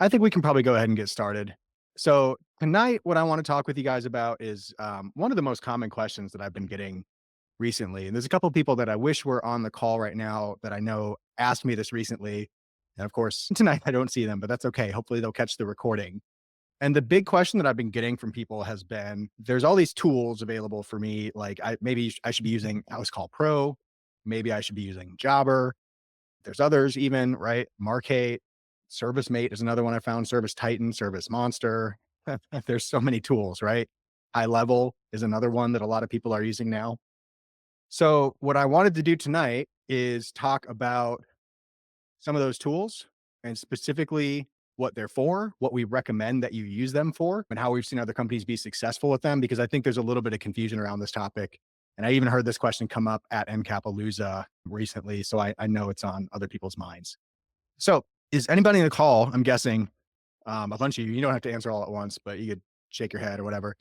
I think we can probably go ahead and get started. So tonight, what I want to talk with you guys about is one of the most common questions that I've been getting recently. And there's a couple of people that I wish were on the call right now that I know asked me this recently. And of course, tonight I don't see them, but that's okay. Hopefully they'll catch the recording. And the big question that I've been getting from people has been there's all these tools available for me. Like maybe I should be using Housecall Pro. Maybe I should be using Jobber. There's others even, right? Markate, Service Mate is another one I found, Service Titan, Service Monster. There's so many tools, right? High Level is another one that a lot of people are using now. So what I wanted to do tonight is talk about some of those tools and specifically what they're for, what we recommend that you use them for, and how we've seen other companies be successful with them, because I think there's a little bit of confusion around this topic. And I even heard this question come up at MCAPalooza recently, so I know it's on other people's minds. So is anybody in the call, I'm guessing, a bunch of you don't have to answer all at once, but you could shake your head or whatever,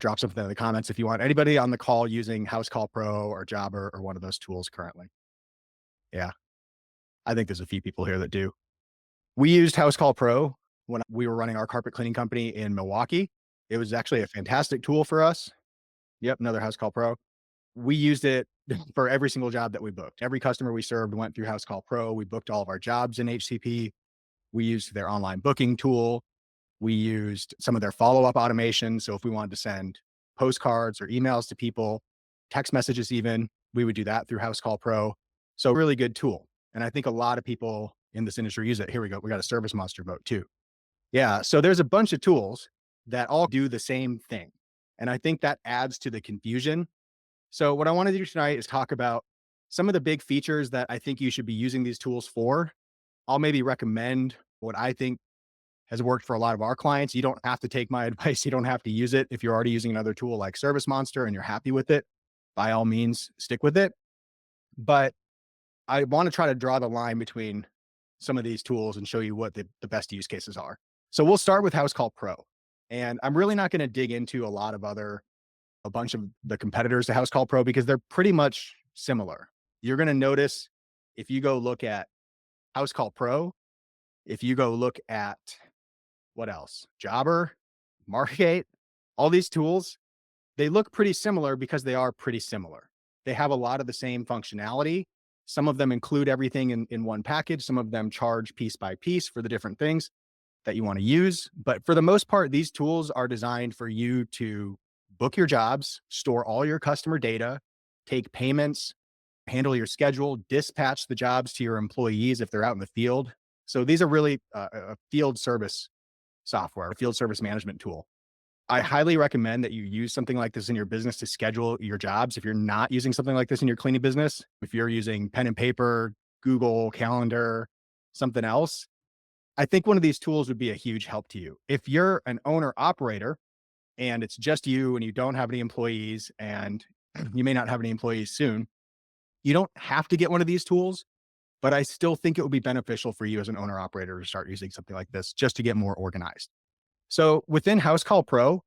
drop something in the comments if you want. Anybody on the call using Housecall Pro or Jobber or one of those tools currently? Yeah, I think there's a few people here that do. We used Housecall Pro when we were running our carpet cleaning company in Milwaukee. It was actually a fantastic tool for us. Yep, another Housecall Pro. We used it for every single job that we booked. Every customer we served went through Housecall Pro. We booked all of our jobs in HCP. We used their online booking tool. We used some of their follow-up automation. So if we wanted to send postcards or emails to people, text messages even, we would do that through Housecall Pro. So really good tool. And I think a lot of people in this industry use it. Here we go. We got a Service Monster vote too. Yeah. So there's a bunch of tools that all do the same thing. And I think that adds to the confusion. So what I want to do tonight is talk about some of the big features that I think you should be using these tools for. I'll maybe recommend what I think has worked for a lot of our clients. You don't have to take my advice. You don't have to use it. If you're already using another tool like Service Monster and you're happy with it, by all means, stick with it. But I want to try to draw the line between some of these tools and show you what the best use cases are. So we'll start with Housecall Pro. And I'm really not going to dig into a bunch of the competitors to Housecall Pro because they're pretty much similar. You're going to notice if you go look at Housecall Pro, if you go look at what else? Jobber, Markate, all these tools, they look pretty similar because they are pretty similar. They have a lot of the same functionality. Some of them include everything in one package. Some of them charge piece by piece for the different things that you want to use. But for the most part, these tools are designed for you to book your jobs, store all your customer data, take payments, handle your schedule, dispatch the jobs to your employees if they're out in the field. So these are really a field service software, a field service management tool. I highly recommend that you use something like this in your business to schedule your jobs. If you're not using something like this in your cleaning business, if you're using pen and paper, Google Calendar, something else, I think one of these tools would be a huge help to you. If you're an owner operator and it's just you and you don't have any employees and you may not have any employees soon, you don't have to get one of these tools, but I still think it would be beneficial for you as an owner operator to start using something like this just to get more organized. So within Housecall Pro,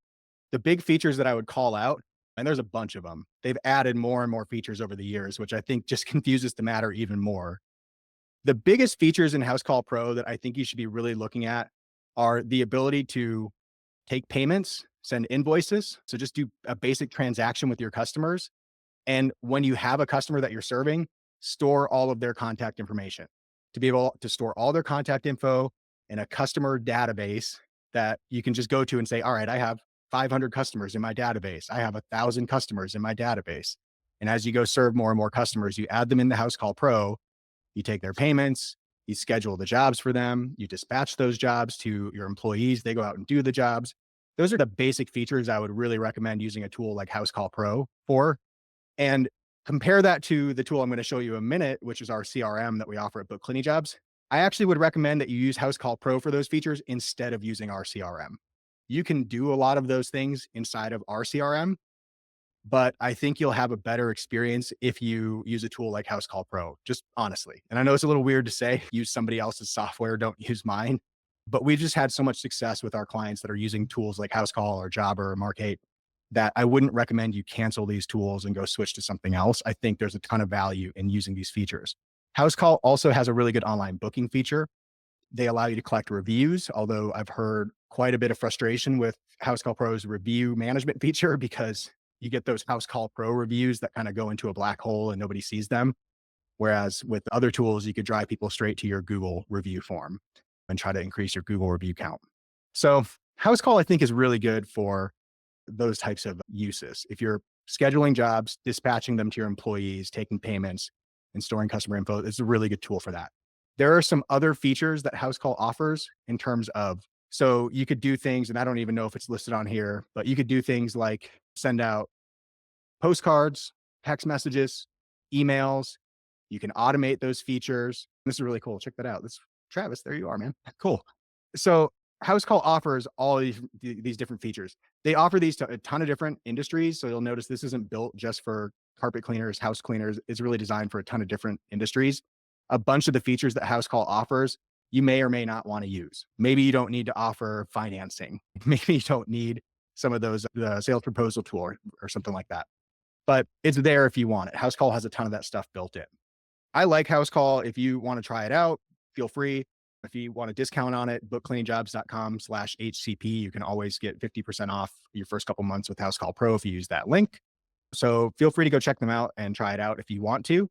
the big features that I would call out, and there's a bunch of them, they've added more and more features over the years, which I think just confuses the matter even more. The biggest features in Housecall Pro that I think you should be really looking at are the ability to take payments, send invoices. So just do a basic transaction with your customers. And when you have a customer that you're serving, store all of their contact information. To be able to store all their contact info in a customer database that you can just go to and say, all right, I have 500 customers in my database. I have 1,000 customers in my database. And as you go serve more and more customers, you add them in the Housecall Pro, you take their payments, you schedule the jobs for them, you dispatch those jobs to your employees, they go out and do the jobs. Those are the basic features I would really recommend using a tool like Housecall Pro for. And compare that to the tool I'm going to show you in a minute, which is our CRM that we offer at BookCleaningJobs. I actually would recommend that you use Housecall Pro for those features instead of using our CRM. You can do a lot of those things inside of our CRM, but I think you'll have a better experience if you use a tool like Housecall Pro, just honestly. And I know it's a little weird to say, use somebody else's software, don't use mine, but we've just had so much success with our clients that are using tools like Housecall or Jobber or Markate that I wouldn't recommend you cancel these tools and go switch to something else. I think there's a ton of value in using these features. Housecall also has a really good online booking feature. They allow you to collect reviews, although I've heard quite a bit of frustration with Housecall Pro's review management feature because you get those Housecall Pro reviews that kind of go into a black hole and nobody sees them. Whereas with other tools, you could drive people straight to your Google review form and try to increase your Google review count. So Housecall, I think, is really good for those types of uses. If you're scheduling jobs, dispatching them to your employees, taking payments, and storing customer info, it's a really good tool for that. There are some other features that Housecall offers in terms of, so you could do things, and I don't even know if it's listed on here, but you could do things like send out postcards, text messages, emails. You can automate those features. This is really cool. Check that out. This Travis, there you are, man. Cool. So Housecall offers all these different features. They offer these to a ton of different industries. So you'll notice this isn't built just for carpet cleaners, house cleaners. It's really designed for a ton of different industries. A bunch of the features that Housecall offers, you may or may not want to use. Maybe you don't need to offer financing. Maybe you don't need some of those, the sales proposal tool or something like that. But it's there if you want it. Housecall has a ton of that stuff built in. I like Housecall. If you want to try it out, feel free. If you want a discount on it, bookcleaningJobs.com/HCP. You can always get 50% off your first couple months with Housecall Pro if you use that link. So feel free to go check them out and try it out if you want to.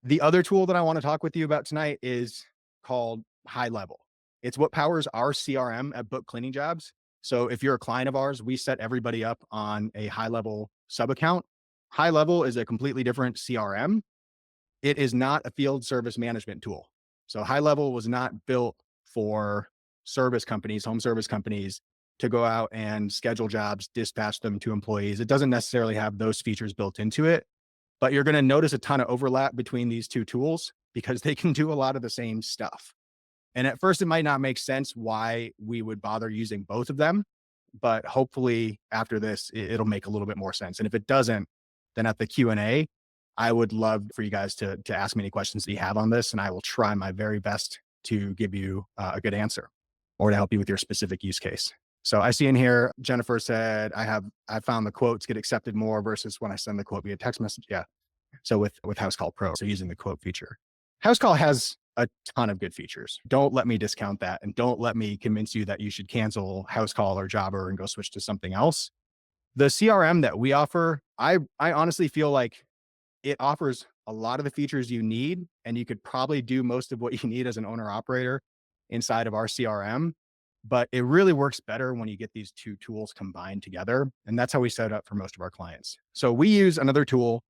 The other tool that I want to talk with you about tonight is called High Level. It's what powers our CRM at Book Cleaning Jobs. So if you're a client of ours, we set everybody up on a High Level sub account. High Level is a completely different CRM. It is not a field service management tool. So High Level was not built for service companies, home service companies, to go out and schedule jobs, dispatch them to employees. It doesn't necessarily have those features built into it, but you're going to notice a ton of overlap between these two tools because they can do a lot of the same stuff. And at first, it might not make sense why we would bother using both of them, but hopefully after this, it'll make a little bit more sense. And if it doesn't, then at the Q&A, I would love for you guys to ask me any questions that you have on this, and I will try my very best to give you a good answer or to help you with your specific use case. So I see in here, Jennifer said, I found the quotes get accepted more versus when I send the quote via text message. Yeah. So with Housecall Pro, so using the quote feature, Housecall has a ton of good features. Don't let me discount that. And don't let me convince you that you should cancel Housecall or Jobber and go switch to something else. The CRM that we offer, I honestly feel like it offers a lot of the features you need, and you could probably do most of what you need as an owner operator inside of our CRM. But it really works better when you get these two tools combined together. And that's how we set it up for most of our clients. So we use another tool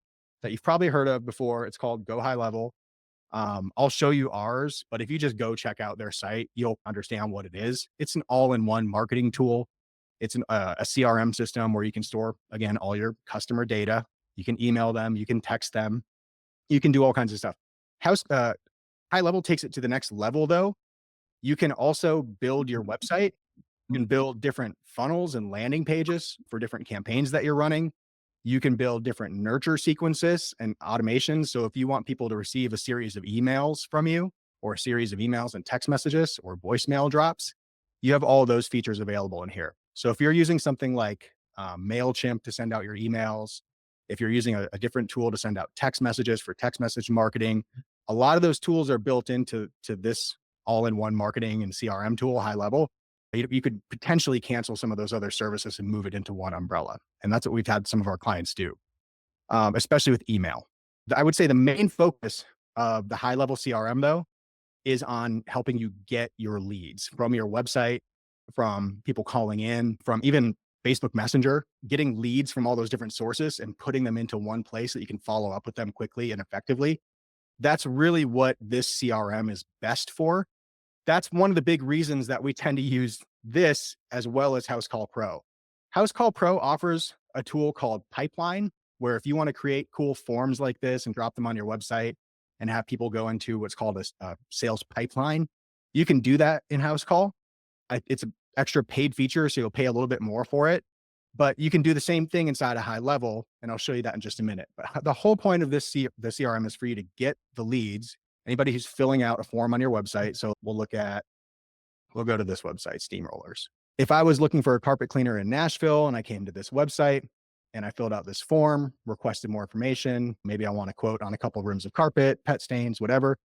that you've probably heard of before. It's called Go High Level. I'll show you ours, but if you just go check out their site, you'll understand what it is. It's an all-in-one marketing tool. It's a CRM system where you can store, again, all your customer data. You can email them, you can text them, you can do all kinds of stuff. High Level takes it to the next level, though. You can also build your website. You can build different funnels and landing pages for different campaigns that you're running. You can build different nurture sequences and automations. So if you want people to receive a series of emails from you, or a series of emails and text messages or voicemail drops, you have all of those features available in here. So if you're using something like MailChimp to send out your emails, if you're using a different tool to send out text messages for text message marketing, a lot of those tools are built into this all-in-one marketing and CRM tool, High Level. You could potentially cancel some of those other services and move it into one umbrella. And that's what we've had some of our clients do, especially with email. I would say the main focus of the High Level CRM, though, is on helping you get your leads from your website, from people calling in, from even Facebook Messenger, getting leads from all those different sources and putting them into one place that you can follow up with them quickly and effectively. That's really what this CRM is best for. That's one of the big reasons that we tend to use this as well as Housecall Pro. Housecall Pro offers a tool called Pipeline, where if you want to create cool forms like this and drop them on your website and have people go into what's called a sales pipeline, you can do that in Housecall. It's an extra paid feature, so you'll pay a little bit more for it. But you can do the same thing inside a High Level, and I'll show you that in just a minute. But the whole point of the CRM is for you to get the leads. Anybody who's filling out a form on your website. So we'll go to this website, Steamrollers. If I was looking for a carpet cleaner in Nashville and I came to this website and I filled out this form, requested more information, maybe I want a quote on a couple of rooms of carpet, pet stains, whatever.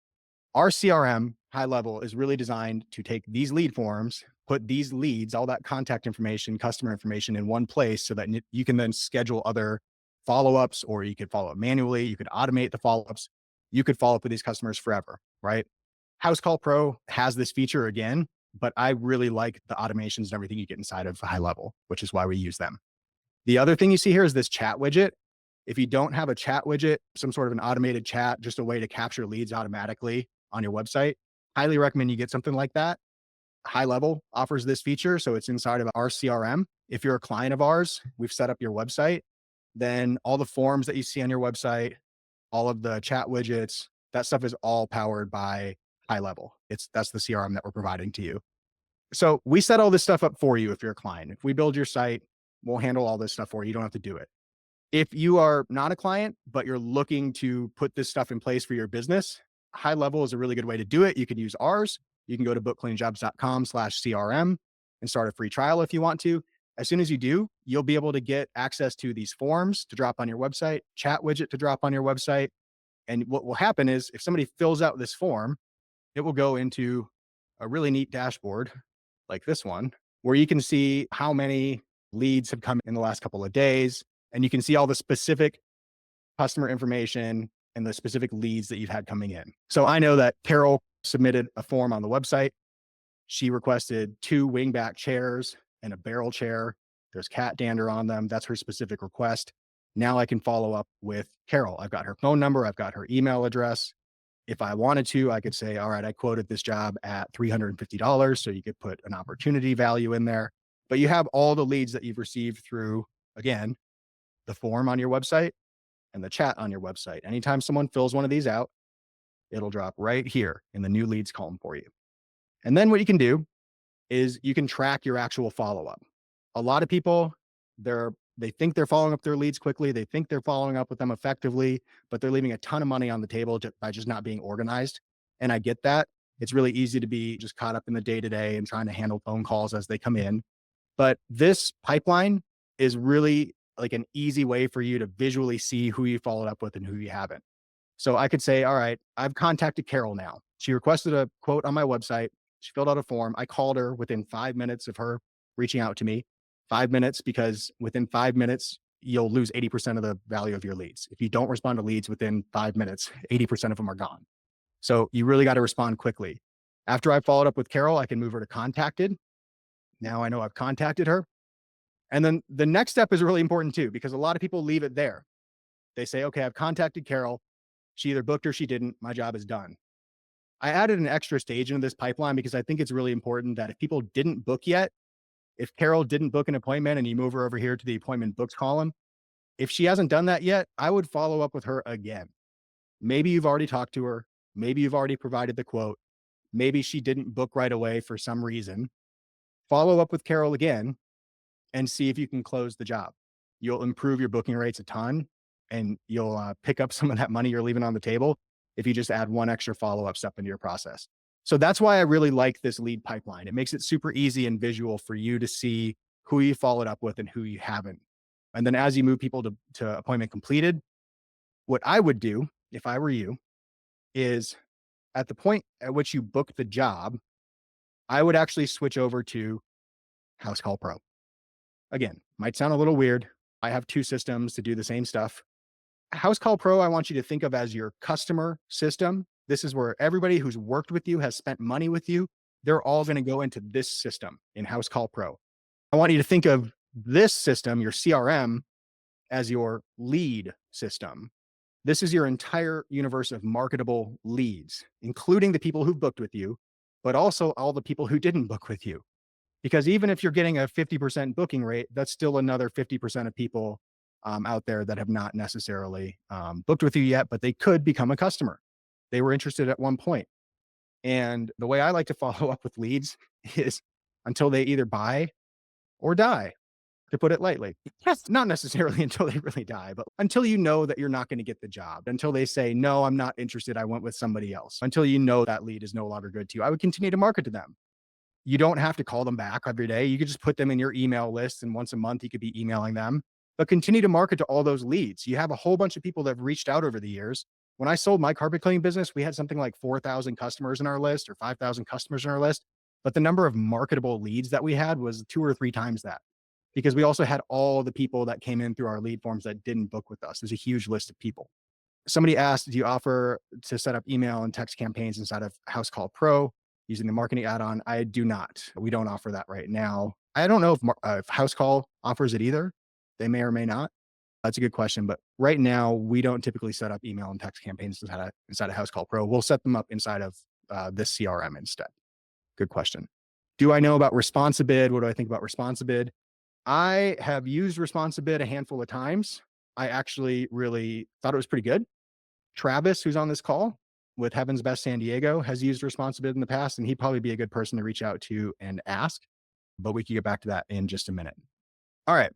Our CRM, High Level, is really designed to take these lead forms, put these leads, all that contact information, customer information in one place so that you can then schedule other follow-ups, or you could follow up manually. You could automate the follow-ups. You could follow up with these customers forever, right? Housecall Pro has this feature again, but I really like the automations and everything you get inside of High Level, which is why we use them. The other thing you see here is this chat widget. If you don't have a chat widget, some sort of an automated chat, just a way to capture leads automatically on your website, highly recommend you get something like that. High Level offers this feature, so it's inside of our CRM. If you're a client of ours, we've set up your website, then all the forms that you see on your website, all of the chat widgets, that stuff is all powered by High Level. That's the CRM that we're providing to you. So we set all this stuff up for you if you're a client. If we build your site, we'll handle all this stuff for you. You don't have to do it. If you are not a client, but you're looking to put this stuff in place for your business, High Level is a really good way to do it. You can use ours. You can go to bookcleaningJobs.com/CRM and start a free trial if you want to. As soon as you do, you'll be able to get access to these forms to drop on your website, chat widget to drop on your website. And what will happen is if somebody fills out this form, it will go into a really neat dashboard like this one, where you can see how many leads have come in the last couple of days. And you can see all the specific customer information and the specific leads that you've had coming in. So I know that Carol submitted a form on the website. She requested 2 wingback chairs and a barrel chair. There's cat dander on them. That's her specific request. Now I can follow up with Carol. I've got her phone number. I've got her email address. If I wanted to, I could say, all right, I quoted this job at $350. So you could put an opportunity value in there. But you have all the leads that you've received through, again, the form on your website and the chat on your website. Anytime someone fills one of these out, it'll drop right here in the new leads column for you. And then what you can do is you can track your actual follow-up. A lot of people, they think they're following up their leads quickly. They think they're following up with them effectively, but they're leaving a ton of money on the table by just not being organized. And I get that. It's really easy to be just caught up in the day-to-day and trying to handle phone calls as they come in. But this pipeline is really like an easy way for you to visually see who you followed up with and who you haven't. So I could say, all right, I've contacted Carol now. She requested a quote on my website. She filled out a form. I called her within 5 minutes of her reaching out to me. 5 minutes, because within 5 minutes, you'll lose 80% of the value of your leads. If you don't respond to leads within 5 minutes, 80% of them are gone. So you really got to respond quickly. After I followed up with Carol, I can move her to contacted. Now I know I've contacted her. And then the next step is really important too, because a lot of people leave it there. They say, okay, I've contacted Carol. She either booked or she didn't. My job is done. I added an extra stage into this pipeline because I think it's really important that if people didn't book yet, if Carol didn't book an appointment and you move her over here to the appointment books column, if she hasn't done that yet, I would follow up with her again. Maybe you've already talked to her. Maybe you've already provided the quote. Maybe she didn't book right away for some reason. Follow up with Carol again and see if you can close the job. You'll improve your booking rates a ton, and you'll pick up some of that money you're leaving on the table if you just add one extra follow-up step into your process. So that's why I really like this lead pipeline. It makes it super easy and visual for you to see who you followed up with and who you haven't. And then as you move people to appointment completed, what I would do if I were you is at the point at which you book the job, I would actually switch over to Housecall Pro. Again, might sound a little weird. I have 2 systems to do the same stuff. Housecall Pro, I want you to think of as your customer system. This is where everybody who's worked with you, has spent money with you, they're all going to go into this system in Housecall Pro. I want you to think of this system, your CRM, as your lead system. This is your entire universe of marketable leads, including the people who booked with you, but also all the people who didn't book with you. Because even if you're getting a 50% booking rate, that's still another 50% of people out there that have not necessarily booked with you yet, but they could become a customer. They were interested at one point. And the way I like to follow up with leads is until they either buy or die, to put it lightly. Yes, not necessarily until they really die, but until you know that you're not going to get the job, until they say, no, I'm not interested. I went with somebody else. Until you know that lead is no longer good to you, I would continue to market to them. You don't have to call them back every day. You could just put them in your email list, and once a month you could be emailing them, but continue to market to all those leads. You have a whole bunch of people that have reached out over the years. When I sold my carpet cleaning business, we had something like 4,000 customers in our list or 5,000 customers in our list. But the number of marketable leads that we had was 2 or 3 times that because we also had all the people that came in through our lead forms that didn't book with us. There's a huge list of people. Somebody asked, do you offer to set up email and text campaigns inside of Housecall Pro using the marketing add-on? I do not. We don't offer that right now. I don't know if Housecall offers it either. They may or may not. That's a good question. But right now, we don't typically set up email and text campaigns inside of Housecall Pro. We'll set them up inside of this CRM instead. Good question. Do I know about Responsibid? What do I think about Responsibid? I have used Responsibid a handful of times. I actually really thought it was pretty good. Travis, who's on this call with Heaven's Best San Diego, has used Responsibid in the past, and he'd probably be a good person to reach out to and ask. But we can get back to that in just a minute. All right.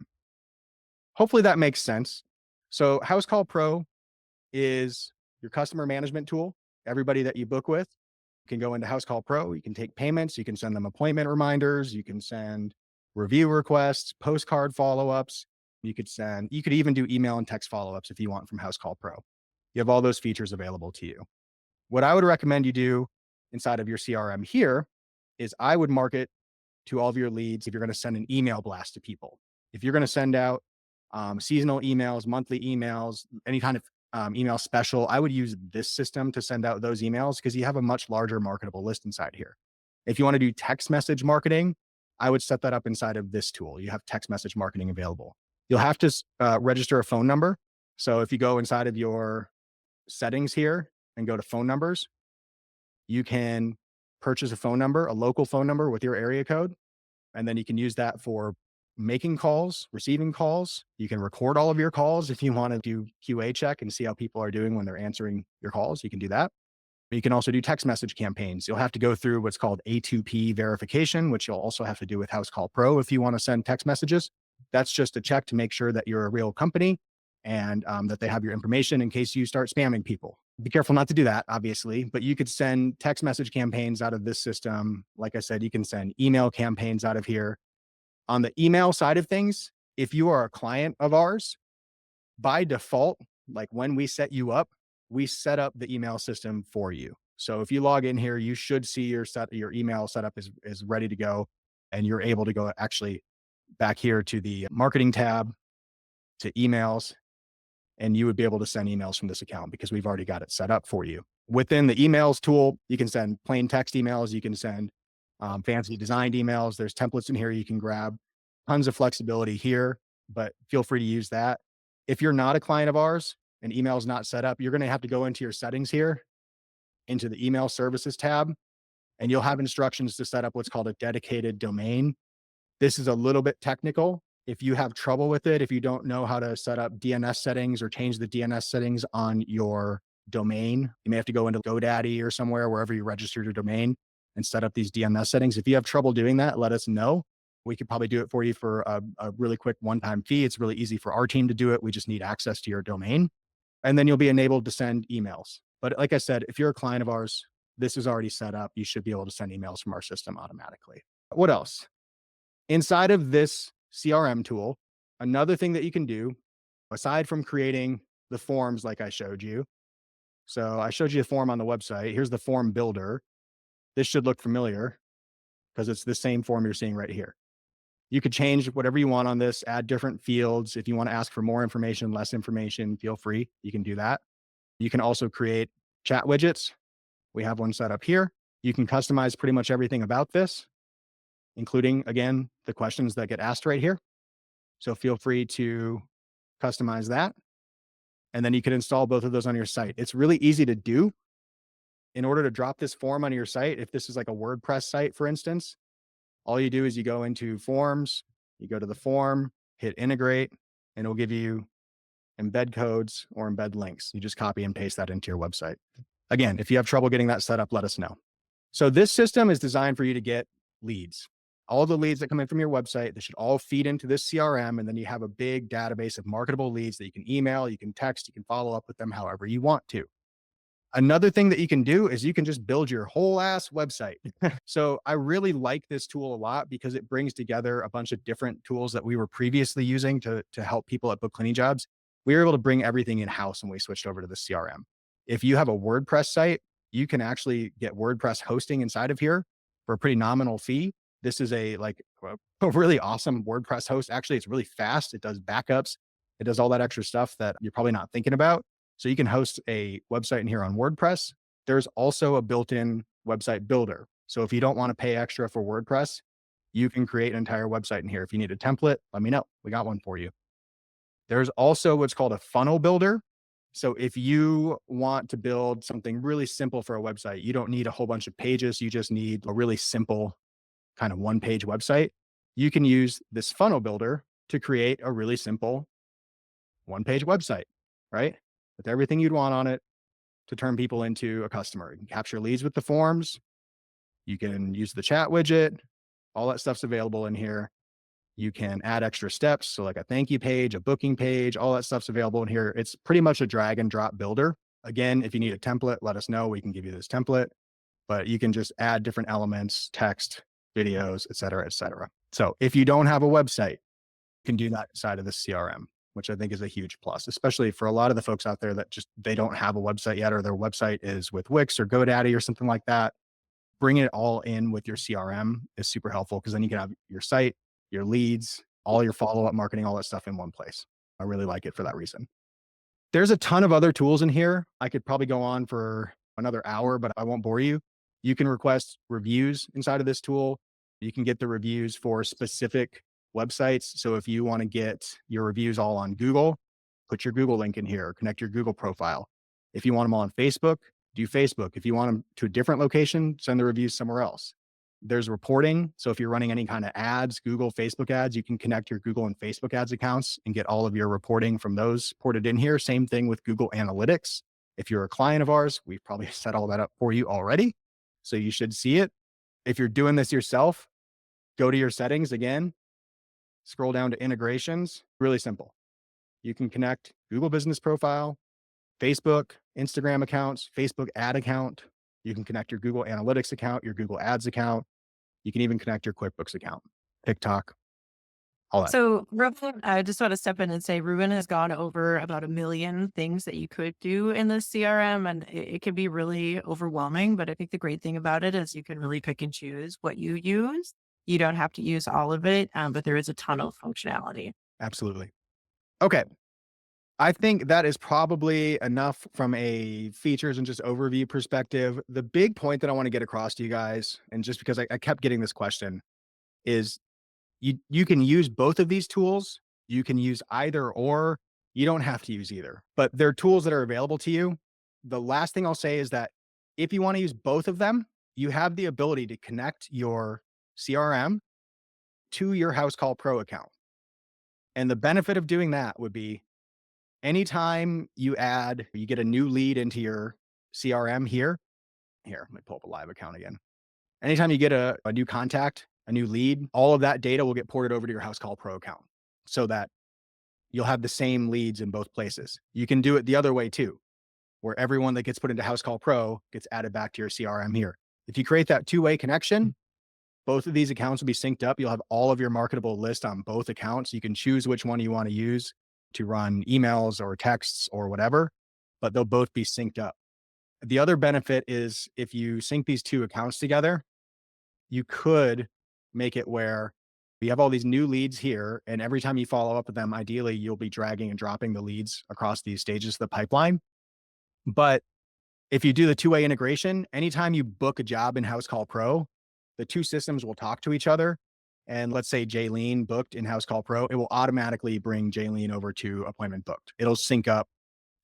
Hopefully that makes sense. So Housecall Pro is your customer management tool. Everybody that you book with can go into Housecall Pro. You can take payments. You can send them appointment reminders. You can send review requests, postcard follow-ups. You could even do email and text follow-ups if you want from Housecall Pro. You have all those features available to you. What I would recommend you do inside of your CRM here is I would market to all of your leads if you're going to send an email blast to people. If you're going to send out seasonal emails, monthly emails, any kind of email special, I would use this system to send out those emails because you have a much larger marketable list inside here. If you want to do text message marketing, I would set that up inside of this tool. You have text message marketing available. You'll have to register a phone number. So if you go inside of your settings here and go to phone numbers, you can purchase a phone number, a local phone number with your area code. And then you can use that for making calls, receiving calls. You can record all of your calls if you want to do QA check and see how people are doing when they're answering your calls. You can do that. But you can also do text message campaigns. You'll have to go through what's called A2P verification, which you'll also have to do with Housecall Pro if you want to send text messages. That's just a check to make sure that you're a real company and that they have your information in case you start spamming people. Be careful not to do that, obviously, but you could send text message campaigns out of this system. Like I said, you can send email campaigns out of here. On the email side of things, if you are a client of ours, by default, like when we set you up, we set up the email system for you. So if you log in here, you should see your email setup is ready to go, and you're able to go actually back here to the marketing tab to emails, and you would be able to send emails from this account because we've already got it set up for you. Within the emails tool, you can send plain text emails. You can send fancy designed emails. There's templates in here you can grab. Tons of flexibility here, but feel free to use that. If you're not a client of ours and email is not set up, you're going to have to go into your settings here, into the email services tab, and you'll have instructions to set up what's called a dedicated domain. This is a little bit technical. If you have trouble with it, if you don't know how to set up DNS settings or change the DNS settings on your domain, you may have to go into GoDaddy or somewhere, wherever you registered your domain, and set up these DNS settings. If you have trouble doing that, let us know. We could probably do it for you for a really quick one-time fee. It's really easy for our team to do it. We just need access to your domain. And then you'll be enabled to send emails. But like I said, if you're a client of ours, this is already set up. You should be able to send emails from our system automatically. What else? Inside of this CRM tool, another thing that you can do, aside from creating the forms like I showed you. So I showed you a form on the website. Here's the form builder. This should look familiar because it's the same form you're seeing right here. You could change whatever you want on this, add different fields. If you want to ask for more information, less information, feel free. You can do that. You can also create chat widgets. We have one set up here. You can customize pretty much everything about this, including, again, the questions that get asked right here. So feel free to customize that. And then you can install both of those on your site. It's really easy to do. In order to drop this form on your site, if this is like a WordPress site, for instance, all you do is you go into forms, you go to the form, hit integrate, and it'll give you embed codes or embed links. You just copy and paste that into your website. Again, if you have trouble getting that set up, let us know. So this system is designed for you to get leads. All the leads that come in from your website, they should all feed into this CRM. And then you have a big database of marketable leads that you can email, you can text, you can follow up with them however you want to. Another thing that you can do is you can just build your whole ass website. So I really like this tool a lot because it brings together a bunch of different tools that we were previously using to help people at Book Cleaning Jobs. We were able to bring everything in-house when we switched over to the CRM. If you have a WordPress site, you can actually get WordPress hosting inside of here for a pretty nominal fee. This is a really awesome WordPress host. Actually, it's really fast. It does backups. It does all that extra stuff that you're probably not thinking about. So you can host a website in here on WordPress. There's also a built-in website builder. So if you don't want to pay extra for WordPress, you can create an entire website in here. If you need a template, let me know. We got one for you. There's also what's called a funnel builder. So if you want to build something really simple for a website, you don't need a whole bunch of pages. You just need a really simple kind of one-page website. You can use this funnel builder to create a really simple one-page website, right? With everything you'd want on it to turn people into a customer. You can capture leads with the forms. You can use the chat widget. All that stuff's available in here. You can add extra steps. So like a thank you page, a booking page, all that stuff's available in here. It's pretty much a drag and drop builder. Again, if you need a template, let us know. We can give you this template, but you can just add different elements, text, videos, et cetera, et cetera. So if you don't have a website, you can do that inside of the CRM, which I think is a huge plus, especially for a lot of the folks out there that they don't have a website yet, or their website is with Wix or GoDaddy or something like that. Bringing it all in with your CRM is super helpful because then you can have your site, your leads, all your follow-up marketing, all that stuff in one place. I really like it for that reason. There's a ton of other tools in here. I could probably go on for another hour, but I won't bore you. You can request reviews inside of this tool. You can get the reviews for specific websites. So if you want to get your reviews all on Google, put your Google link in here, connect your Google profile. If you want them all on Facebook, do Facebook. If you want them to a different location, send the reviews somewhere else. There's reporting. So if you're running any kind of ads, Google, Facebook ads, you can connect your Google and Facebook ads accounts and get all of your reporting from those ported in here. Same thing with Google Analytics. If you're a client of ours, we've probably set all that up for you already. So you should see it. If you're doing this yourself, go to your settings again, scroll down to integrations. Really simple. You can connect Google Business Profile, Facebook, Instagram accounts, Facebook ad account. You can connect your Google Analytics account, your Google Ads account. You can even connect your QuickBooks account, TikTok, all that. So, Ruben, I just want to step in and say Ruben has gone over about 1 million things that you could do in the CRM, and it can be really overwhelming. But I think the great thing about it is you can really pick and choose what you use. You don't have to use all of it, but there is a ton of functionality. Absolutely. Okay. I think that is probably enough from a features and just overview perspective. The big point that I want to get across to you guys, and just because I kept getting this question, is you can use both of these tools. You can use either or. You don't have to use either, but they're tools that are available to you. The last thing I'll say is that if you want to use both of them, you have the ability to connect your CRM to your Housecall Pro account. And the benefit of doing that would be anytime you get a new lead into your CRM here, let me pull up a live account again. Anytime you get a new contact, a new lead, all of that data will get ported over to your Housecall Pro account so that you'll have the same leads in both places. You can do it the other way too, where everyone that gets put into Housecall Pro gets added back to your CRM here. If you create that two-way connection, both of these accounts will be synced up. You'll have all of your marketable list on both accounts. You can choose which one you want to use to run emails or texts or whatever, but they'll both be synced up. The other benefit is if you sync these two accounts together, you could make it where you have all these new leads here, and every time you follow up with them, ideally, you'll be dragging and dropping the leads across these stages of the pipeline. But if you do the two-way integration, anytime you book a job in Housecall Pro, the two systems will talk to each other. And let's say Jaylene booked in Housecall Pro, it will automatically bring Jaylene over to appointment booked. It'll sync up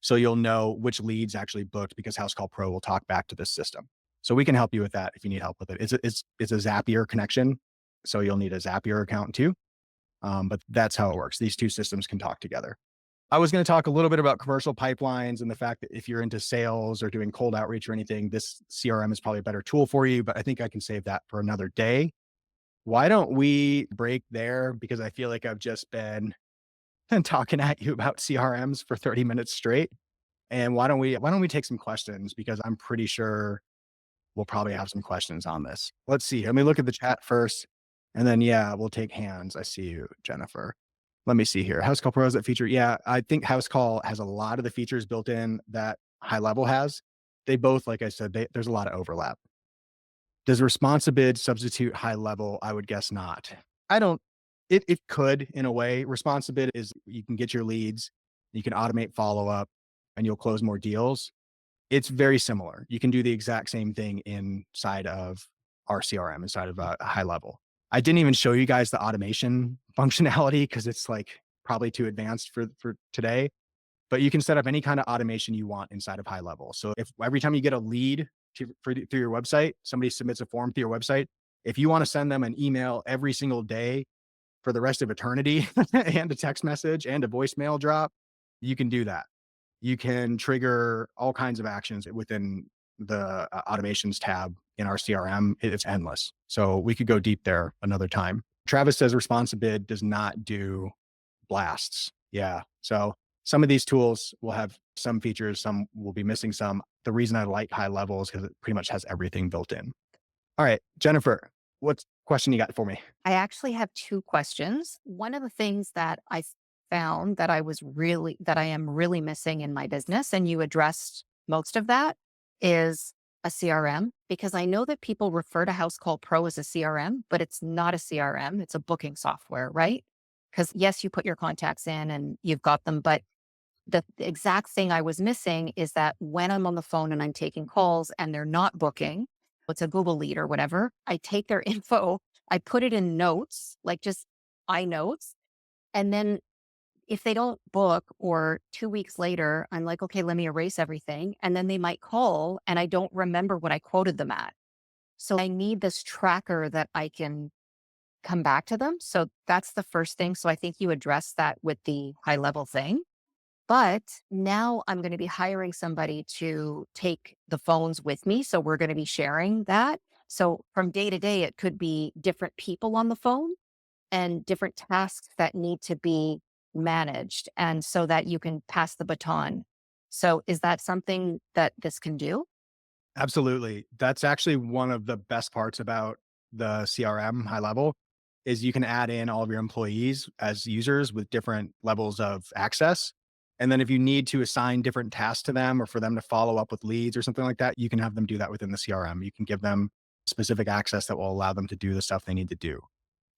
so you'll know which leads actually booked because Housecall Pro will talk back to this system. So we can help you with that if you need help with it. It's a Zapier connection, so you'll need a Zapier account too. But that's how it works. These two systems can talk together. I was going to talk a little bit about commercial pipelines and the fact that if you're into sales or doing cold outreach or anything, this CRM is probably a better tool for you, but I think I can save that for another day. Why don't we break there? Because I feel like I've just been talking at you about CRMs for 30 minutes straight. And why don't we take some questions? Because I'm pretty sure we'll probably have some questions on this. Let's see. Let me look at the chat first. And then, yeah, we'll take hands. I see you, Jennifer. Let me see here. Housecall Pro has that feature. Yeah, I think Housecall has a lot of the features built in that High Level has. They both, like I said, there's a lot of overlap. Does Responsibid substitute High Level? I would guess not. I don't it could in a way. Responsibid is you can get your leads, you can automate follow-up, and you'll close more deals. It's very similar. You can do the exact same thing inside of our CRM, inside of a High Level. I didn't even show you guys the automation functionality because it's like probably too advanced for today. But you can set up any kind of automation you want inside of High Level. So if every time you get a lead through your website, somebody submits a form through your website, if you want to send them an email every single day for the rest of eternity and a text message and a voicemail drop, you can do that. You can trigger all kinds of actions within the automations tab in our CRM. It's endless. So we could go deep there another time. Travis says Responsibid does not do blasts. Yeah. So some of these tools will have some features, some will be missing some. The reason I like High Level is because it pretty much has everything built in. All right, Jennifer, what question you got for me? I actually have two questions. One of the things that I found that that I am really missing in my business, and you addressed most of that, is a CRM, because I know that people refer to Housecall Pro as a CRM, but it's not a CRM. It's a booking software, right? Because yes, you put your contacts in and you've got them, but the exact thing I was missing is that when I'm on the phone and I'm taking calls and they're not booking, it's a Google Lead or whatever, I take their info, I put it in notes, like just iNotes. And then if they don't book or 2 weeks later, I'm like, okay, let me erase everything. And then they might call and I don't remember what I quoted them at. So I need this tracker that I can come back to them. So that's the first thing. So I think you addressed that with the High Level thing. But now I'm going to be hiring somebody to take the phones with me. So we're going to be sharing that. So from day to day, it could be different people on the phone and different tasks that need to be managed. And so that you can pass the baton. So is that something that this can do? Absolutely. That's actually one of the best parts about the CRM High Level is you can add in all of your employees as users with different levels of access. And then if you need to assign different tasks to them or for them to follow up with leads or something like that, you can have them do that within the CRM. You can give them specific access that will allow them to do the stuff they need to do.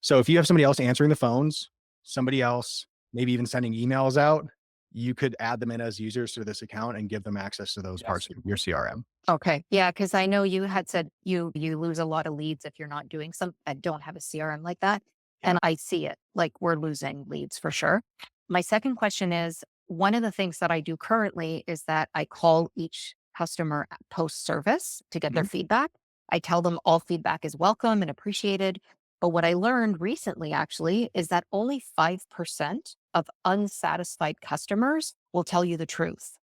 So if you have somebody else answering the phones, somebody else maybe even sending emails out, you could add them in as users to this account and give them access to those parts of your CRM. Okay. Yeah. Cause I know you had said you lose a lot of leads if you're not doing some, I don't have a CRM like that. Yeah. And I see it, like we're losing leads for sure. My second question is, one of the things that I do currently is that I call each customer post service to get their Mhm. feedback. I tell them all feedback is welcome and appreciated. But what I learned recently actually is that only 5% of unsatisfied customers will tell you the truth.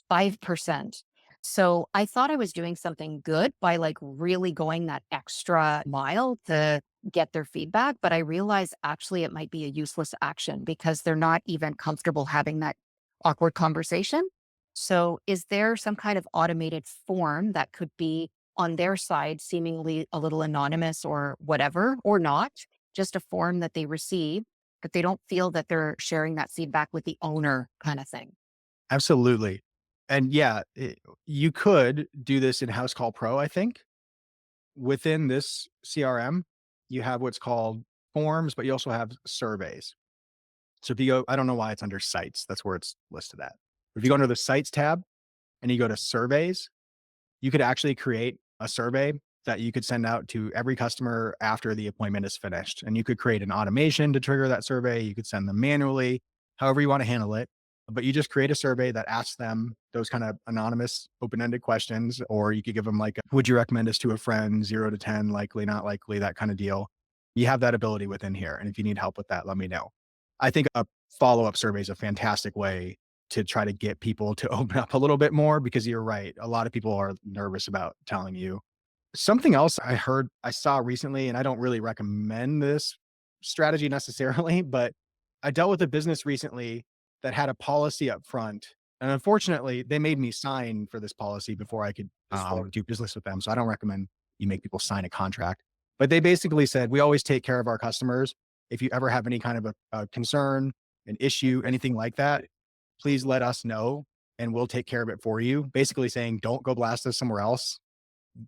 5%. So I thought I was doing something good by like really going that extra mile to get their feedback. But I realized actually it might be a useless action because they're not even comfortable having that awkward conversation. So is there some kind of automated form that could be on their side, seemingly a little anonymous or whatever, or not, just a form that they receive, but they don't feel that they're sharing that feedback with the owner kind of thing? Absolutely. And yeah, you could do this in Housecall Pro, I think. Within this CRM, you have what's called forms, but you also have surveys. So if you go, I don't know why it's under sites, that's where it's listed at. If you go under the sites tab and you go to surveys, you could actually create a survey that you could send out to every customer after the appointment is finished. And you could create an automation to trigger that survey. You could send them manually, however you want to handle it. But you just create a survey that asks them those kind of anonymous, open ended questions, or you could give them like, would you recommend this to a friend, 0 to 10, likely, not likely, that kind of deal. You have that ability within here. And if you need help with that, let me know. I think a follow up survey is a fantastic way to try to get people to open up a little bit more because you're right. A lot of people are nervous about telling you. Something else I saw recently, and I don't really recommend this strategy necessarily, but I dealt with a business recently that had a policy up front. And unfortunately, they made me sign for this policy before I could do business with them. So I don't recommend you make people sign a contract. But they basically said, we always take care of our customers. If you ever have any kind of a concern, an issue, anything like that, please let us know and we'll take care of it for you. Basically saying, don't go blast us somewhere else.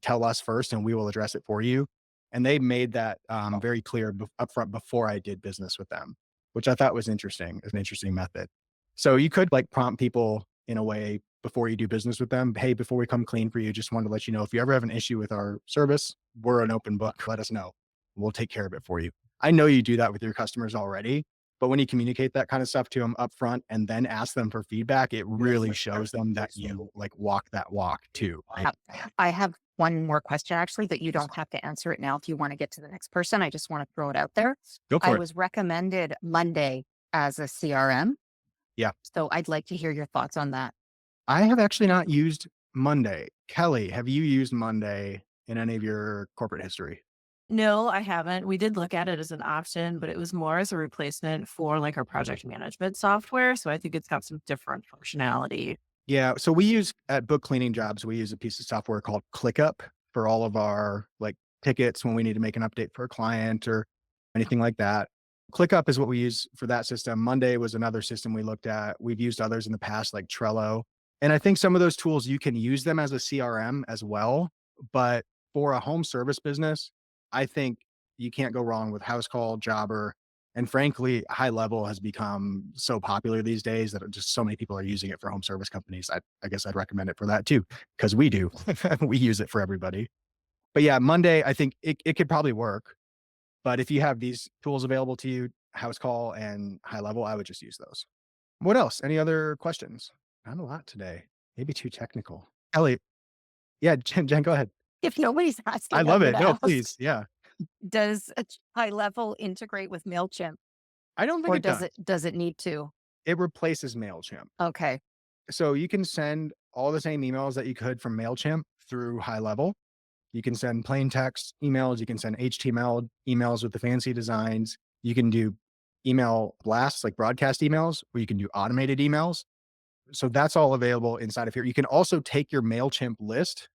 Tell us first and we will address it for you. And they made that very clear upfront before I did business with them, which I thought was interesting, as an interesting method. So you could like prompt people in a way before you do business with them. Hey, before we come clean for you, just wanted to let you know if you ever have an issue with our service, we're an open book. Let us know. We'll take care of it for you. I know you do that with your customers already, but when you communicate that kind of stuff to them up front and then ask them for feedback, it really shows them that you like walk that walk too. Right? I have one more question actually that you don't have to answer it now if you want to get to the next person. I just want to throw it out there. Go I for it. was recommended Monday as a CRM. Yeah. So I'd like to hear your thoughts on that. I have actually not used Monday. Kelly, have you used Monday in any of your corporate history? No, I haven't. We did look at it as an option, but it was more as a replacement for like our project management software. So I think it's got some different functionality. Yeah. So we use at BookCleaningJobs, we use a piece of software called ClickUp for all of our like tickets when we need to make an update for a client or anything like that. ClickUp is what we use for that system. Monday was another system we looked at. We've used others in the past, like Trello. And I think some of those tools, you can use them as a CRM as well. But for a home service business, I think you can't go wrong with Housecall, Jobber, and frankly, High Level has become so popular these days that just so many people are using it for home service companies. I guess I'd recommend it for that too, because we do. We use it for everybody. But yeah, Monday, I think it could probably work. But if you have these tools available to you, Housecall and High Level, I would just use those. What else? Any other questions? Not a lot today. Maybe too technical. Ellie, yeah, Jen, go ahead. If nobody's I asking, I'm love going it. to No, ask. please. Yeah. Does a High Level integrate with MailChimp I don't think or it does. does it need to? It replaces MailChimp. Okay. So you can send all the same emails that you could from MailChimp through High Level. You can send plain text emails. You can send HTML emails with the fancy designs. You can do email blasts, like broadcast emails, or you can do automated emails. So that's all available inside of here. You can also take your MailChimp list,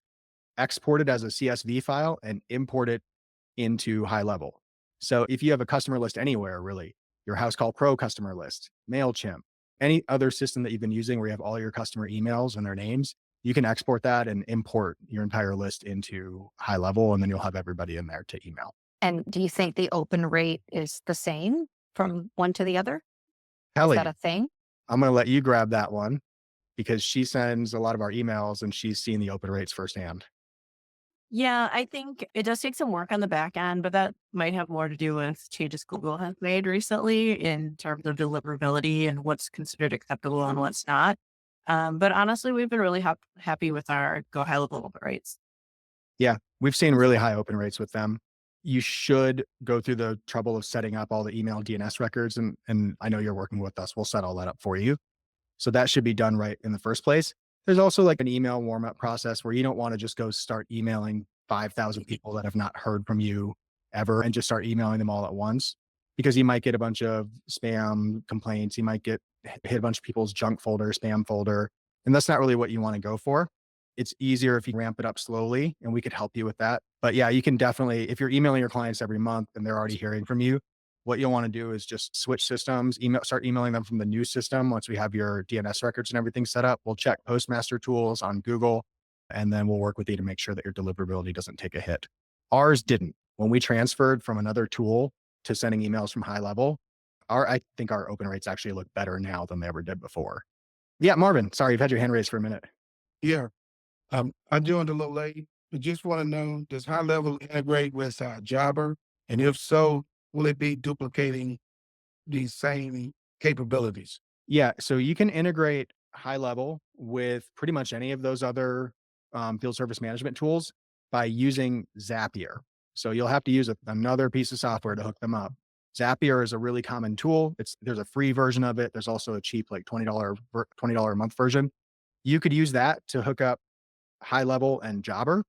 export it as a CSV file, and import it into High Level. So if you have a customer list anywhere, really, your Housecall Pro customer list, MailChimp, any other system that you've been using where you have all your customer emails and their names, you can export that and import your entire list into High Level, and then you'll have everybody in there to email. And do you think the open rate is the same from one to the other? Is that Kelly, a thing? I'm going to let you grab that one because she sends a lot of our emails and she's seen the open rates firsthand. Yeah, I think it does take some work on the back end, but that might have more to do with changes Google has made recently in terms of deliverability and what's considered acceptable and what's not. But honestly, we've been really happy with our Go High Level open rates. Yeah, we've seen really high open rates with them. You should go through the trouble of setting up all the email DNS records, and I know you're working with us. We'll set all that up for you. So that should be done right in the first place. There's also like an email warm up process where you don't want to just go start emailing 5,000 people that have not heard from you ever and just start emailing them all at once because you might get a bunch of spam complaints. You might get hit a bunch of people's junk folder, spam folder, and that's not really what you want to go for. It's easier if you ramp it up slowly and we could help you with that. But yeah, you can definitely, if you're emailing your clients every month and they're already hearing from you, what you'll want to do is just switch systems, start emailing them from the new system. Once we have your DNS records and everything set up, we'll check Postmaster tools on Google, and then we'll work with you to make sure that your deliverability doesn't take a hit. Ours didn't. When we transferred from another tool to sending emails from High Level, I think our open rates actually look better now than they ever did before. Yeah, Marvin, sorry, you've had your hand raised for a minute. Yeah. I joined a little late, but just want to know, does High Level integrate with Jobber? And if so, will it be duplicating these same capabilities? Yeah, so you can integrate High Level with pretty much any of those other field service management tools by using Zapier. So you'll have to use another piece of software to hook them up. Zapier is a really common tool. There's a free version of it. There's also a cheap like $20 a month version. You could use that to hook up High Level and Jobber,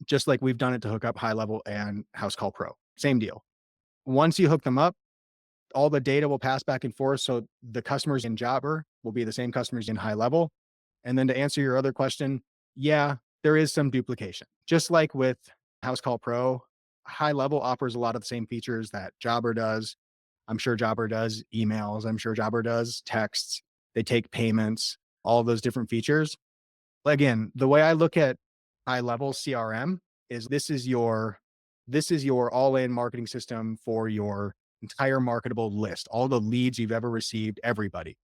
just like we've done it to hook up High Level and Housecall Pro. Same deal. Once you hook them up, all the data will pass back and forth. So the customers in Jobber will be the same customers in High Level. And then to answer your other question, yeah, there is some duplication. Just like with Housecall Pro, High Level offers a lot of the same features that Jobber does. I'm sure Jobber does emails. I'm sure Jobber does texts. They take payments. all of those different features. Again, the way I look at High Level CRM is this is your all-in marketing system for your entire marketable list, all the leads you've ever received, everybody.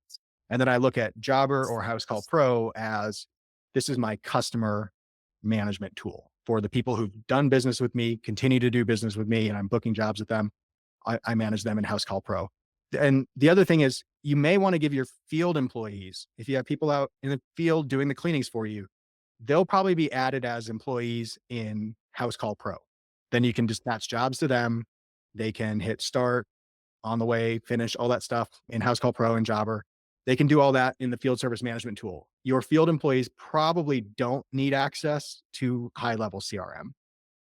And then I look at Jobber or Housecall Pro as this is my customer management tool for the people who've done business with me, continue to do business with me, and I'm booking jobs with them. I manage them in Housecall Pro. And the other thing is you may want to give your field employees, if you have people out in the field doing the cleanings for you, they'll probably be added as employees in Housecall Pro. Then you can dispatch jobs to them. They can hit start, on the way, finish, all that stuff in Housecall Pro and Jobber. They can do all that in the field service management tool. Your field employees probably don't need access to High Level CRM.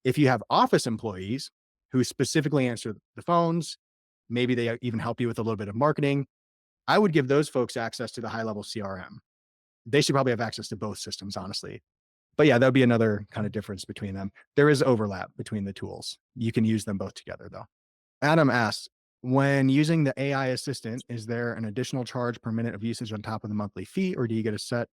If you have office employees who specifically answer the phones, maybe they even help you with a little bit of marketing, I would give those folks access to the High Level CRM. They should probably have access to both systems, honestly. But yeah, that would be another kind of difference between them. There is overlap between the tools. You can use them both together though. Adam asks, when using the AI assistant, is there an additional charge per minute of usage on top of the monthly fee, or do you get a set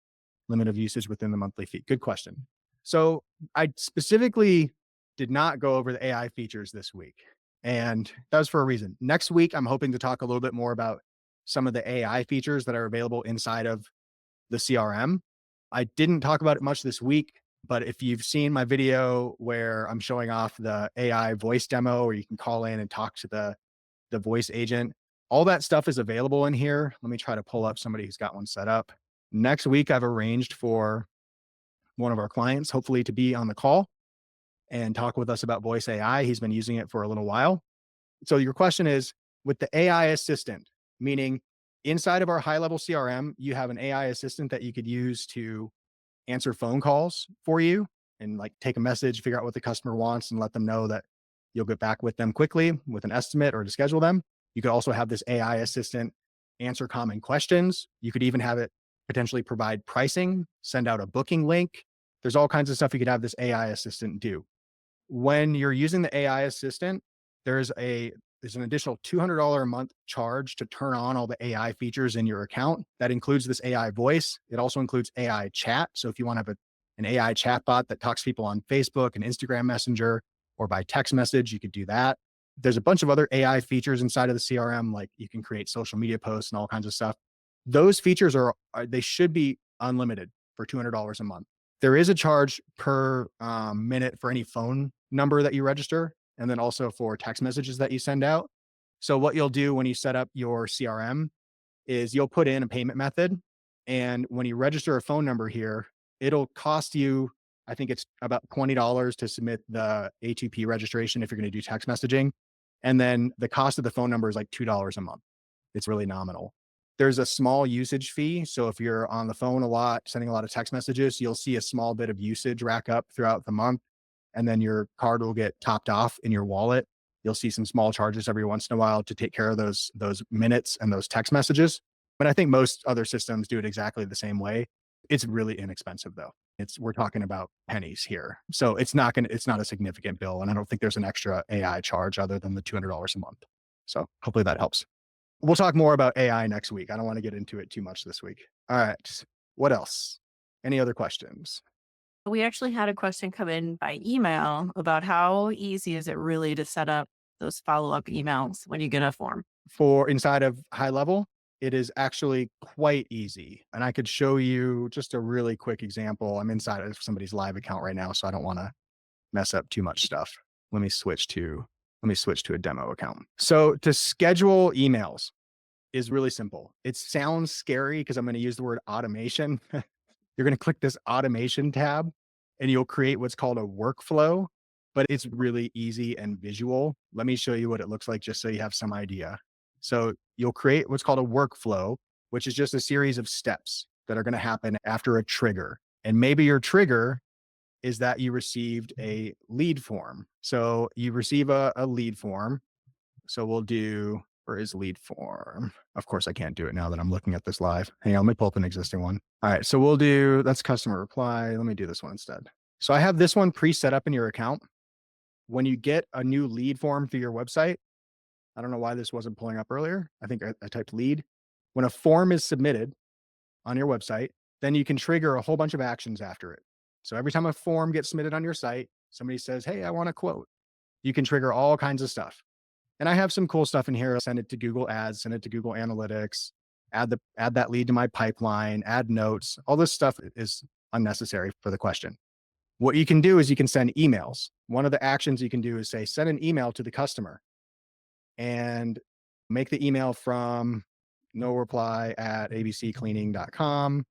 limit of usage within the monthly fee? Good question. So I specifically did not go over the AI features this week, and that was for a reason. Next week, I'm hoping to talk a little bit more about some of the AI features that are available inside of the CRM. I didn't talk about it much this week, but if you've seen my video where I'm showing off the AI voice demo, where you can call in and talk to the voice agent, all that stuff is available in here. Let me try to pull up somebody who's got one set up. Next week, I've arranged for one of our clients, hopefully, to be on the call and talk with us about voice AI. He's been using it for a little while. So your question is, with the AI assistant, meaning inside of our High Level CRM, you have an AI assistant that you could use to answer phone calls for you and like take a message, figure out what the customer wants and let them know that you'll get back with them quickly with an estimate or to schedule them. You could also have this AI assistant answer common questions. You could even have it potentially provide pricing, send out a booking link. There's all kinds of stuff you could have this AI assistant do. When you're using the AI assistant, there's an additional $200 a month charge to turn on all the AI features in your account. That includes this AI voice. It also includes AI chat. So if you want to have an AI chatbot that talks to people on Facebook and Instagram Messenger or by text message, you could do that. There's a bunch of other AI features inside of the CRM, like you can create social media posts and all kinds of stuff. Those features they should be unlimited for $200 a month. There is a charge per minute for any phone number that you register, and then also for text messages that you send out. So what you'll do when you set up your CRM is you'll put in a payment method. And when you register a phone number here, it'll cost you, I think it's about $20 to submit the ATP registration if you're going to do text messaging. And then the cost of the phone number is like $2 a month. It's really nominal. There's a small usage fee. So if you're on the phone a lot, sending a lot of text messages, you'll see a small bit of usage rack up throughout the month. And then your card will get topped off in your wallet. You'll see some small charges every once in a while to take care of those minutes and those text messages. But I think most other systems do it exactly the same way. It's really inexpensive though. We're talking about pennies here. So it's not a significant bill. And I don't think there's an extra AI charge other than the $200 a month. So hopefully that helps. We'll talk more about AI next week. I don't want to get into it too much this week. All right. What else? Any other questions? We actually had a question come in by email about how easy is it really to set up those follow-up emails when you get a form? For inside of High Level, it is actually quite easy. And I could show you just a really quick example. I'm inside of somebody's live account right now, so I don't want to mess up too much stuff. Let me switch to a demo account. So to schedule emails is really simple. It sounds scary because I'm going to use the word automation. You're going to click this automation tab and you'll create what's called a workflow, but it's really easy and visual. Let me show you what it looks like just so you have some idea. So you'll create what's called a workflow, which is just a series of steps that are going to happen after a trigger. And maybe your trigger is that you received a lead form. So you receive a lead form. So we'll do, where is lead form? Of course, I can't do it now that I'm looking at this live. Hang on, let me pull up an existing one. All right, so that's customer reply. Let me do this one instead. So I have this one pre-set up in your account. When you get a new lead form through your website, I don't know why this wasn't pulling up earlier. I think I typed lead. When a form is submitted on your website, then you can trigger a whole bunch of actions after it. So every time a form gets submitted on your site, somebody says, hey, I want a quote. You can trigger all kinds of stuff. And I have some cool stuff in here. Send it to Google Ads, send it to Google Analytics, add that lead to my pipeline, add notes. All this stuff is unnecessary for the question. What you can do is you can send emails. One of the actions you can do is say, send an email to the customer and make the email from no reply at abccleaning.com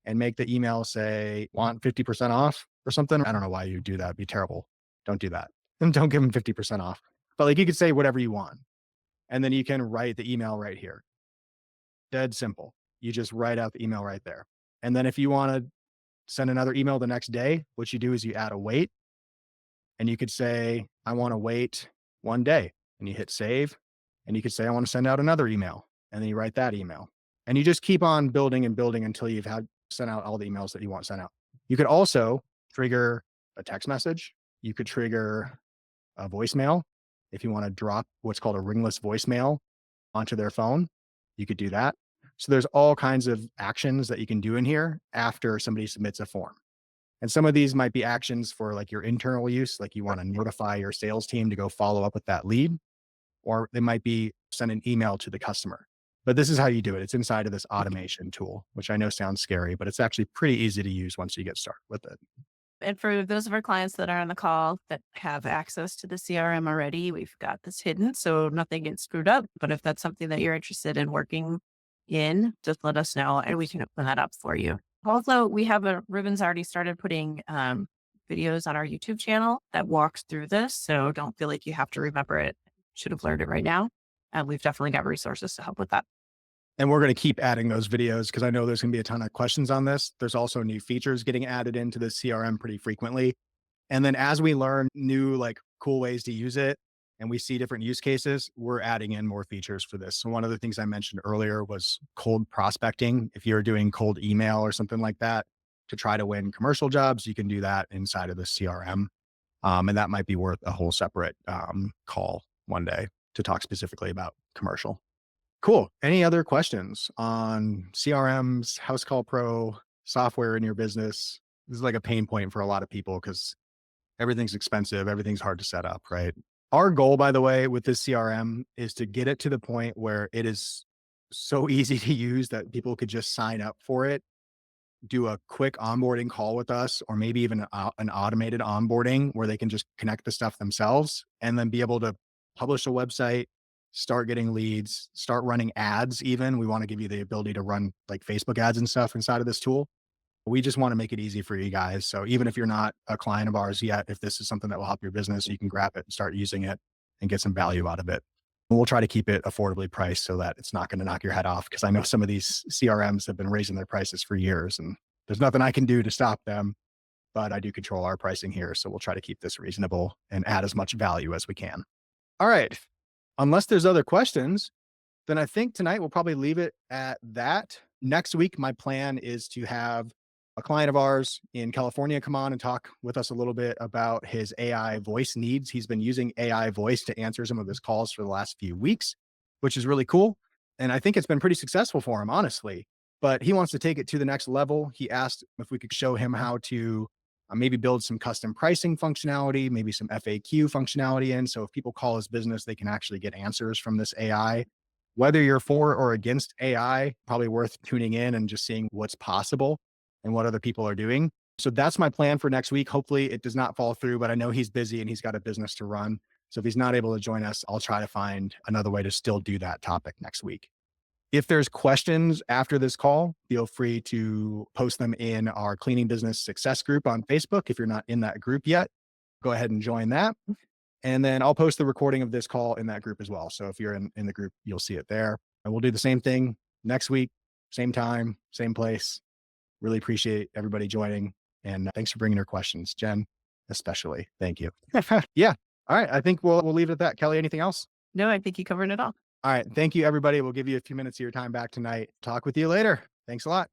and make the email say, want 50% off or something. I don't know why you do that. It'd be terrible. Don't do that. And don't give them 50% off. But like you could say whatever you want. And then you can write the email right here. Dead simple. You just write out the email right there. And then if you want to send another email the next day, what you do is you add a wait and you could say, I want to wait 1 day, and you hit save and you could say, I want to send out another email, and then you write that email and you just keep on building and building until you've had sent out all the emails that you want sent out. You could also trigger a text message. You could trigger a voicemail. If you want to drop what's called a ringless voicemail onto their phone, you could do that. So there's all kinds of actions that you can do in here after somebody submits a form. And some of these might be actions for like your internal use, like you want to notify your sales team to go follow up with that lead, or they might be send an email to the customer. But this is how you do it. It's inside of this automation tool, which I know sounds scary, but it's actually pretty easy to use once you get started with it. And for those of our clients that are on the call that have access to the CRM already, we've got this hidden so nothing gets screwed up. But if that's something that you're interested in working in, just let us know and we can open that up for you. Also, we have Ruben's already started putting videos on our YouTube channel that walks through this. So don't feel like you have to remember it. Should have learned it right now. And we've definitely got resources to help with that. And we're going to keep adding those videos because I know there's going to be a ton of questions on this. There's also new features getting added into the CRM pretty frequently. And then as we learn new, like cool ways to use it and we see different use cases, we're adding in more features for this. So one of the things I mentioned earlier was cold prospecting. If you're doing cold email or something like that to try to win commercial jobs, you can do that inside of the CRM. And that might be worth a whole separate call one day to talk specifically about commercial. Cool. Any other questions on CRMs, Housecall Pro, software in your business? This is like a pain point for a lot of people because everything's expensive. Everything's hard to set up, right? Our goal, by the way, with this CRM is to get it to the point where it is so easy to use that people could just sign up for it, do a quick onboarding call with us, or maybe even an automated onboarding where they can just connect the stuff themselves and then be able to publish a website, start getting leads, start running ads even. We want to give you the ability to run like Facebook ads and stuff inside of this tool. We just want to make it easy for you guys. So even if you're not a client of ours yet, if this is something that will help your business, you can grab it and start using it and get some value out of it. And we'll try to keep it affordably priced so that it's not going to knock your head off. Because I know some of these CRMs have been raising their prices for years and there's nothing I can do to stop them, but I do control our pricing here. So we'll try to keep this reasonable and add as much value as we can. All right. Unless there's other questions, then I think tonight we'll probably leave it at that. Next week, my plan is to have a client of ours in California come on and talk with us a little bit about his AI voice needs. He's been using AI voice to answer some of his calls for the last few weeks, which is really cool. And I think it's been pretty successful for him, honestly. But he wants to take it to the next level. He asked if we could show him how to maybe build some custom pricing functionality, maybe some FAQ functionality in. So if people call his business, they can actually get answers from this AI. Whether you're for or against AI, probably worth tuning in and just seeing what's possible and what other people are doing. So that's my plan for next week. Hopefully it does not fall through, but I know he's busy and he's got a business to run. So if he's not able to join us, I'll try to find another way to still do that topic next week. If there's questions after this call, feel free to post them in our Cleaning Business Success group on Facebook. If you're not in that group yet, go ahead and join that. And then I'll post the recording of this call in that group as well. So if you're in the group, you'll see it there. And we'll do the same thing next week, same time, same place. Really appreciate everybody joining. And thanks for bringing your questions, Jen, especially. Thank you. Yeah. All right. I think we'll leave it at that. Kelly, anything else? No, I think you covered it all. All right. Thank you, everybody. We'll give you a few minutes of your time back tonight. Talk with you later. Thanks a lot.